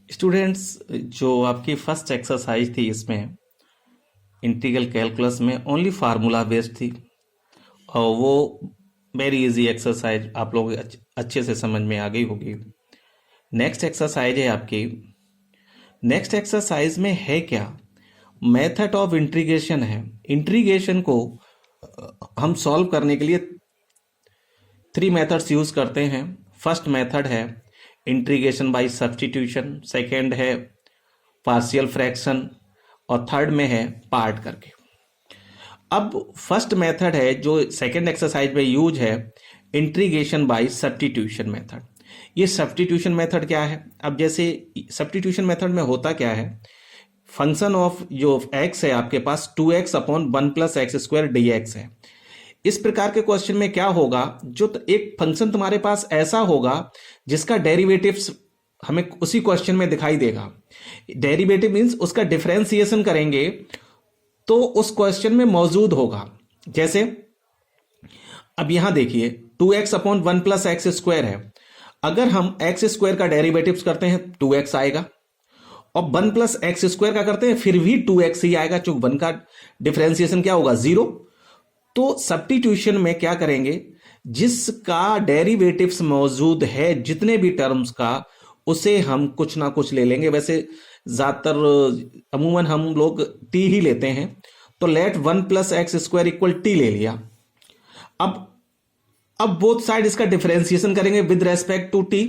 Students, जो आपकी first exercise थी इसमें इंटीग्रल कैलकुलस में ओनली फार्मूला बेस्ड थी और वो वेरी इजी एक्सरसाइज आप लोग अच्छे से समझ में आ गई होगी। नेक्स्ट एक्सरसाइज है आपकी। नेक्स्ट एक्सरसाइज में है क्या, मेथड ऑफ इंटीग्रेशन है। इंटीग्रेशन को हम सॉल्व करने के लिए 3 मेथड्स यूज करते हैं। फर्स्ट मेथड है इंटीग्रेशन बाय सब्स्टिट्यूशन, सेकेंड है पार्शियल फ्रैक्शन और थर्ड में है पार्ट करके। अब फर्स्ट मेथड है जो सेकेंड एक्सरसाइज में यूज है, इंटीग्रेशन बाय सब्स्टिट्यूशन मेथड। ये सब्स्टिट्यूशन मेथड क्या है? अब जैसे सब्स्टिट्यूशन मेथड में होता क्या है, फंक्शन ऑफ जो x है आपके पास 2x upon 1 plus X square D x है। इस प्रकार के क्वेश्चन में क्या होगा, जो एक फंक्शन तुम्हारे पास ऐसा होगा जिसका डेरिवेटिव्स हमें उसी क्वेश्चन में दिखाई देगा। डेरिवेटिव मींस उसका डिफरेंशिएशन करेंगे तो उस क्वेश्चन में मौजूद होगा। जैसे अब यहां देखिए 2x upon 1 plus X square है। अगर हम एक्स स्क्वायर का डेरिवेटिव्स करते हैं 2x आएगा और 1 प्लस एक्स स्क्वायर का करते हैं फिर भी 2x ही आएगा, चूंकि 1 का डिफरेंशिएशन क्या होगा 0। तो सब्स्टिट्यूशन में क्या करेंगे, जिसका डेरिवेटिव्स मौजूद है जितने भी टर्म्स का, उसे हम कुछ ना कुछ ले लेंगे। वैसे ज्यादातर अमूमन हम लोग t ही लेते हैं, तो let 1 plus X square equal T ले लिया। अब बोथ साइड इसका डिफरेंशिएशन करेंगे विद रेस्पेक्ट टू t।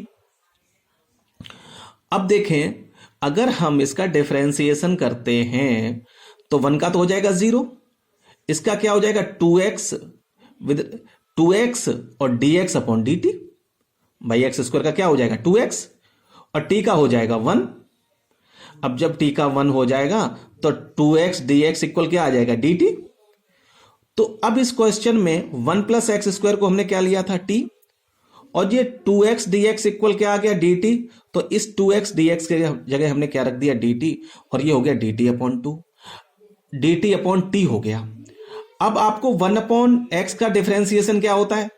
अब देखें, अगर हम इसका डिफरेंशिएशन करते हैं तो 1 का तो हो जाएगा 0, इसका क्या हो जाएगा 2x विद 2x और dx अपॉन dt। भाई एक्स स्क्वायर का क्या हो जाएगा 2x और t का हो जाएगा 1। अब जब t का 1 हो जाएगा तो 2x dx इक्वल क्या आ जाएगा dt। तो अब इस क्वेश्चन में 1 प्लस एक्स स्क्वायर को हमने क्या लिया था t, और ये 2x dx इक्वल क्या आ गया dt। तो इस 2x dx के जगह हमने क्या रख दिया dt, और ये हो गया dt upon 2, dt upon t हो गया। अब आपको 1 अपॉन एक्स का डिफरेंशिएशन क्या होता है,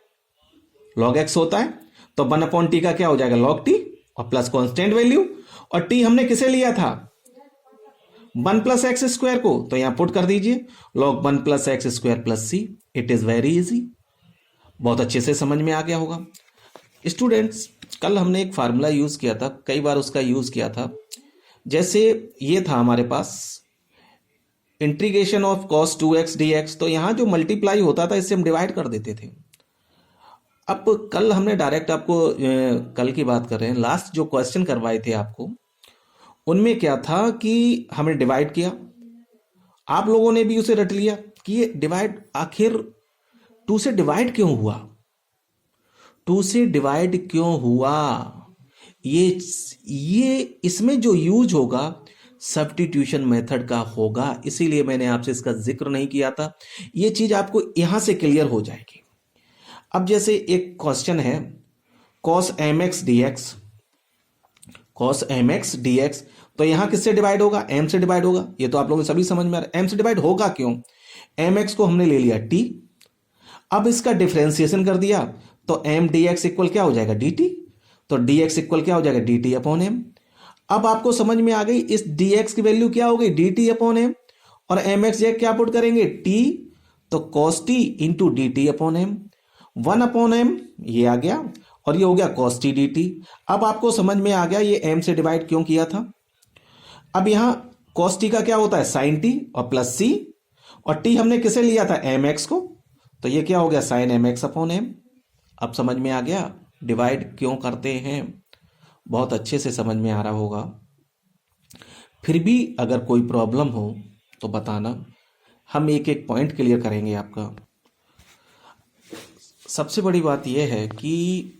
log x होता है, तो 1 अपॉन टी का क्या हो जाएगा log t और प्लस कांस्टेंट वैल्यू। और t हमने किसे लिया था 1 प्लस एक्स स्क्वायर को, तो यहां पुट कर दीजिए log 1 plus X square plus C. It is very easy, बहुत अच्छे से समझ में आ गया होगा। स्टूडेंट्स, कल हमने एक फार्मूला यूज किया था, कई बार उसका यूज किया था। जैसे ये था हमारे पास integration of cos 2x dx, तो यहां जो मल्टीप्लाई होता था इससे हम डिवाइड कर देते थे। अब कल हमने डायरेक्ट आपको कल की बात कर रहे हैं, लास्ट जो क्वेश्चन करवाए थे आपको, उनमें क्या था कि हमने डिवाइड किया, आप लोगों ने भी उसे रट लिया कि ये डिवाइड आखिर 2 से डिवाइड क्यों हुआ, 2 से डिवाइड क्यों हुआ। ये इसमें जो यूज होगा सब्स्टिट्यूशन मेथड का होगा, इसीलिए मैंने आपसे इसका जिक्र नहीं किया था। ये चीज आपको यहां से क्लियर हो जाएगी। अब जैसे एक क्वेश्चन है cos mx dx, cos mx dx, तो यहां किससे डिवाइड होगा, m से डिवाइड होगा। ये तो आप लोगों को सभी समझ में आ रहा है। m से डिवाइड होगा क्यों, mx को हमने ले लिया t, अब इसका डिफरेंशिएशन कर दिया तो m dx इक्वल क्या हो जाएगा dt, तो dx इक्वल क्या हो जाएगा dt अपॉन m। अब आपको समझ में आ गई इस dx की वैल्यू क्या हो गई dt अपॉन m, और mx जगह क्या पुट करेंगे t, तो cos t into dt upon m। 1 upon m ये आ गया और ये हो गया cos t dt। अब आपको समझ में आ गया ये m से डिवाइड क्यों किया था। अब यहां cos t का क्या होता है sin t और प्लस c, और t हमने किसे लिया था mx को, तो ये क्या हो गया sin mx अपॉन m। अब समझ में आ गया डिवाइड क्यों करते हैं, बहुत अच्छे से समझ में आ रहा होगा। फिर भी अगर कोई प्रॉब्लम हो तो बताना, हम एक एक पॉइंट क्लियर करेंगे आपका। सबसे बड़ी बात यह है कि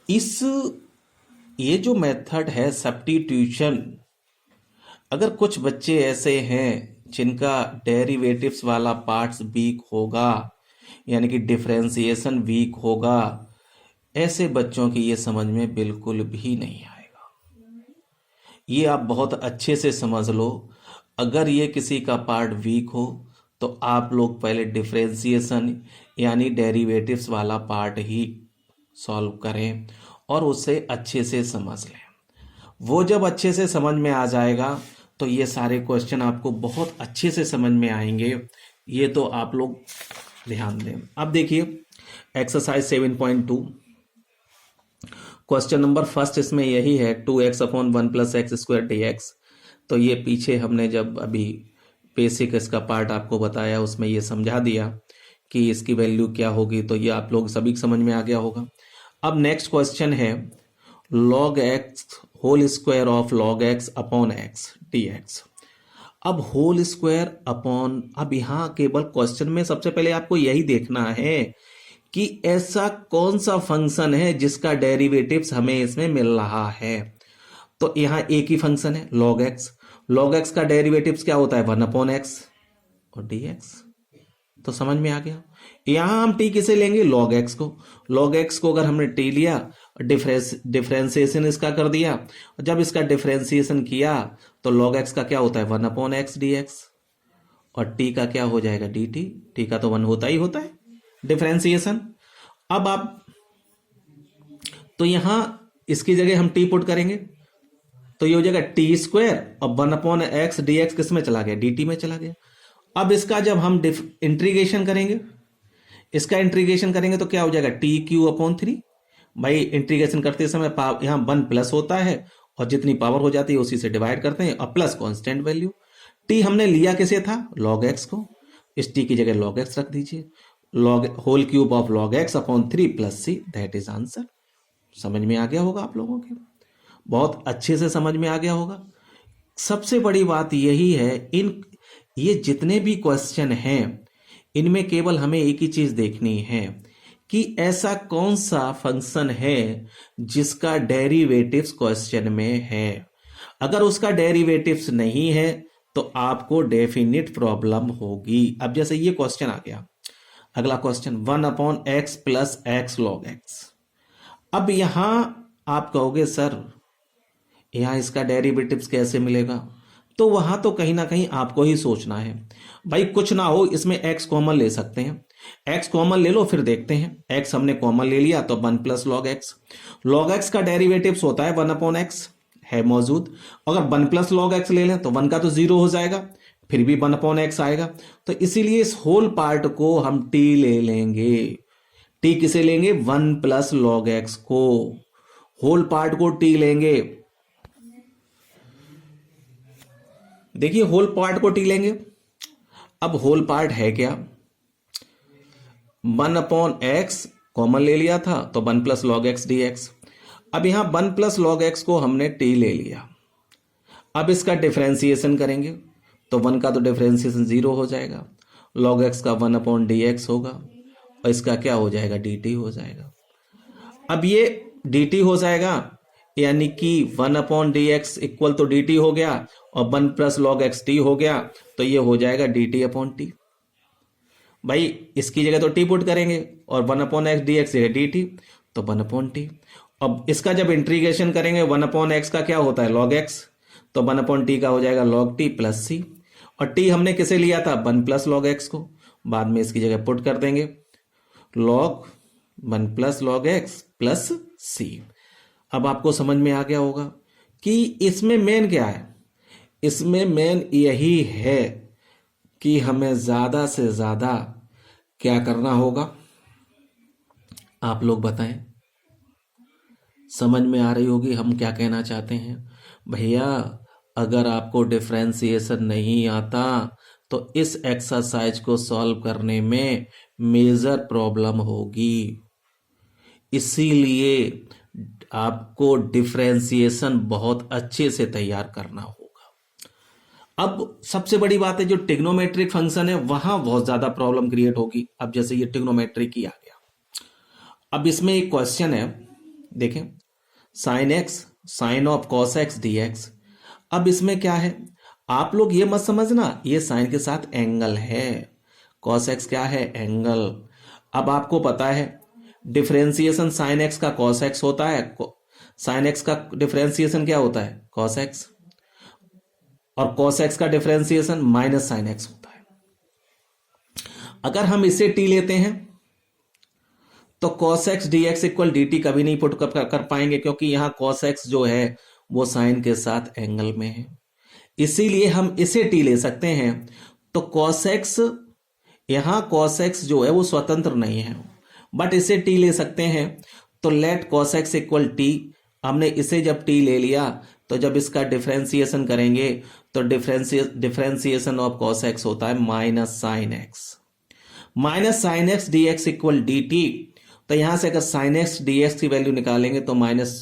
ये जो मेथड है सब्स्टिट्यूशन, अगर कुछ बच्चे ऐसे हैं जिनका डेरिवेटिव्स वाला पार्ट्स वीक होगा, यानी कि डिफरेंशिएशन वीक होगा, ऐसे बच्चों की ये समझ में बिल्कुल भी नहीं आएगा। ये आप बहुत अच्छे से समझ लो, अगर ये किसी का पार्ट वीक हो तो आप लोग पहले डिफरेंशिएशन यानी डेरिवेटिव्स वाला पार्ट ही सॉल्व करें और उसे अच्छे से समझ लें। वो जब अच्छे से समझ में आ जाएगा तो ये सारे क्वेश्चन आपको बहुत अच्छे से समझ में आएंगे। ये तो आप लोग ध्यान दें। अब देखिए एक्सरसाइज 7.2 क्वेश्चन नंबर फर्स्ट इसमें यही है 2x अपॉन 1 + x² dx। तो ये पीछे हमने जब अभी बेसिक इसका पार्ट आपको बताया उसमें ये समझा दिया कि इसकी वैल्यू क्या होगी, तो ये आप लोग सभी समझ में आ गया होगा। अब नेक्स्ट क्वेश्चन है log x whole square of log x upon x dx। अब होल स्क्वायर अपॉन, अब यहां केवल क्वेश्चन में सबसे पहले आपको यही देखना है कि ऐसा कौन सा फंक्शन है जिसका डेरिवेटिव्स हमें इसमें मिल रहा है। तो यहां एक ही फंक्शन है log x। log x का डेरिवेटिव्स क्या होता है 1/x और dx। तो समझ में आ गया। यहां हम t किसे लेंगे log x को। log x को अगर हमने t लिया, डिफरेंशिएशन इसका कर दिया, जब इसका डिफरेंशिएशन किया तो log x का क्या होता है 1/x dx और t का क्या हो जाएगा dt। t का तो 1 होता ही होता है डिफरेंशिएशन। अब आप तो यहां इसकी जगह हम t पुट करेंगे तो ये हो जाएगा t² और 1/x dx किस में चला गया dt में चला गया। अब इसका जब हम इंटीग्रेशन करेंगे, इसका इंटीग्रेशन करेंगे तो क्या हो जाएगा t³/3। भाई इंटीग्रेशन करते समय यहां 1 प्लस होता है और जितनी पावर हो जाती है उसी से डिवाइड करते हैं और प्लस कांस्टेंट वैल्यू। t हमने लिया किसे था log x को, इस t की जगह log x रख दीजिए। Whole cube of log x/3 + c, that is answer. समझ में आ गया होगा आप लोगों के, बहुत अच्छे से समझ में आ गया होगा। सबसे बड़ी बात यही है, ये जितने भी क्वेश्चन हैं इनमें केवल हमें एक ही चीज देखनी है कि ऐसा कौन सा फंक्शन है जिसका डेरिवेटिव्स क्वेश्चन में है। अगर उसका डेरिवेटिव्स नहीं है तो आपको डेफिनिट प्रॉब्लम होगी। अब जैसे ये क्वेश्चन आ गया, अगला question 1/x + x log x। अब यहां आप कहोगे सर यहां इसका डेरिवेटिव्स कैसे मिलेगा, तो वहां तो कहीं ना कहीं आपको ही सोचना है। भाई कुछ ना हो इसमें x कॉमन ले सकते हैं, x कॉमन ले लो फिर देखते हैं। x हमने कॉमन ले लिया तो 1 + log x। log x का डेरिवेटिव्स होता है 1/x है मौजूद। अगर 1 + log x ले लें तो 1 का तो 0 हो जाएगा, फिर भी 1/x आएगा। तो इसीलिए इस होल पार्ट को हम t ले लेंगे। t किसे लेंगे 1 + log x को, होल पार्ट को t लेंगे। देखिए होल पार्ट को t लेंगे। अब होल पार्ट है क्या 1/x कॉमन ले लिया था तो 1 + log x dx। अब यहां 1 + log x को हमने t ले लिया। अब इसका डिफरेंशिएशन करेंगे तो 1 का तो डिफरेंशिएशन 0 हो जाएगा, log x का 1/dx होगा और इसका क्या हो जाएगा dt हो जाएगा। अब ये dt हो जाएगा यानी कि 1/dx इक्वल तो dt हो गया और 1 + log x t हो गया, तो ये हो जाएगा dt/t। भाई इसकी जगह तो t पुट करेंगे और 1/x dx जगह dt, तो 1/t। अब इसका जब इंटीग्रेशन करेंगे 1/x का क्या होता है log x, तो 1/t का हो जाएगा log t + c। और t हमने किसे लिया था 1 + log x को, बाद में इसकी जगह पुट कर देंगे log 1 + log x + c। अब आपको समझ में आ गया होगा कि इसमें मेन क्या है। इसमें मेन यही है कि हमें ज्यादा से ज्यादा क्या करना होगा, आप लोग बताएं। समझ में आ रही होगी हम क्या कहना चाहते हैं। भैया अगर आपको डिफरेंशिएशन नहीं आता तो इस एक्सरसाइज को सॉल्व करने में मेजर प्रॉब्लम होगी, इसीलिए आपको डिफरेंशिएशन बहुत अच्छे से तैयार करना होगा। अब सबसे बड़ी बात है जो ट्रिग्नोमेट्रिक फंक्शन है वहां बहुत ज्यादा प्रॉब्लम क्रिएट होगी। अब जैसे ये ट्रिग्नोमेट्रिक ही आ गया। अब इसमें एक क्वेश्चन है, देखें sin x sin of cos x dx। अब इसमें क्या है, आप लोग ये मत समझना ये साइन के साथ एंगल है, cos x क्या है एंगल। अब आपको पता है डिफरेंशिएशन sin x का cos x होता है, sin x का डिफरेंशिएशन क्या होता है cos x, और cos x का डिफरेंशिएशन -sin x होता है। अगर हम इसे t लेते हैं तो cos x dx equal dt कभी नहीं पुट कर पाएंगे, क्योंकि यहां cos x जो है वो साइन के साथ एंगल में है, इसीलिए हम इसे टी ले सकते हैं। तो cos x, यहां cos x जो है वो स्वतंत्र नहीं है, बट इसे टी ले सकते हैं। तो let cos x equal T, हमने इसे जब टी ले लिया तो जब इसका डिफरेंशिएशन करेंगे तो डिफरेंशिएशन ऑफ cos x होता है minus sine x D x equal D T. तो यहां से अगर साइन एक्स डी एक्स की वैल्यू निकालेंगे तो माइनस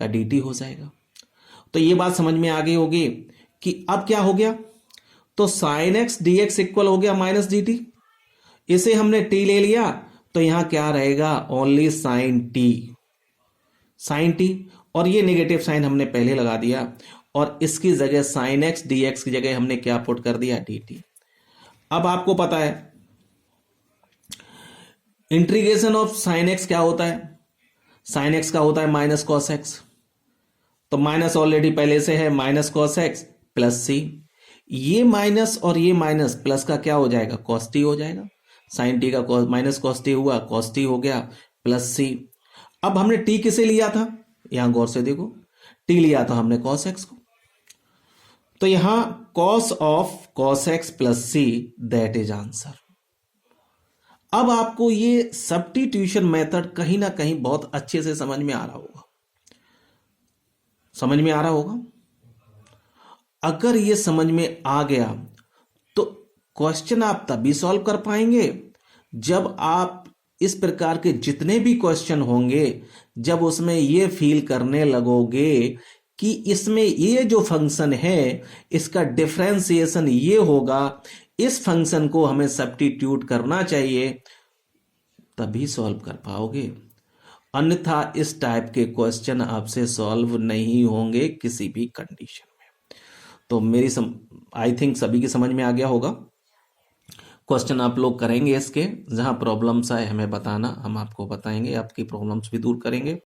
का डी टी हो जाएगा। तो ये बात समझ में आ गई होगी कि अब क्या हो गया, तो sine x D x equal हो गया माइनस डी टी, इसे हमने टी ले लिया तो यहां क्या रहेगा, ओनली साइन टी, और ये नेगेटिव साइन हमने पहले लगा दिया और इसकी जगह साइन एक्स डी एक्स की जगह हमने क्या पुट कर दिया, डी टी। अब आपको पता है इंटीग्रेशन ऑफ साइन एक्स क्या होता है, साइन एक्स का होता है माइनस कॉस एक्स, तो माइनस ऑलरेडी पहले से है, माइनस कॉस एक्स प्लस सी, ये माइनस और ये माइनस प्लस का क्या हो जाएगा, कॉस टी हो जाएगा। साइन टी का माइनस कॉस टी हुआ, कॉस टी हो गया प्लस सी। अब हमने टी किसे लिया था, यहां गौर से देखो, टी लिया था हमने कॉस एक्स को, तो यहां cos of cos X plus C, that is answer. अब आपको ये सब्स्टिट्यूशन मेथड कहीं ना कहीं बहुत अच्छे से समझ में आ रहा होगा, अगर ये समझ में आ गया तो क्वेश्चन आप तभी सॉल्व कर पाएंगे जब आप इस प्रकार के जितने भी क्वेश्चन होंगे, जब उसमें ये फील करने लगोगे कि इसमें ये जो फंक्शन है इसका डिफरेंशिएशन ये होगा, इस फंक्शन को हमें सब्स्टिट्यूट करना चाहिए, तभी सॉल्व कर पाओगे। अन्यथा इस टाइप के क्वेश्चन आपसे सॉल्व नहीं होंगे किसी भी कंडीशन में। तो आई थिंक सभी की समझ में आ गया होगा। क्वेश्चन आप लोग करेंगे इसके, जहां प्रॉब्लम्स आए हमें बताना, हम आपको बताएंगे, आपकी प्रॉब्लम्स भी दूर करेंगे।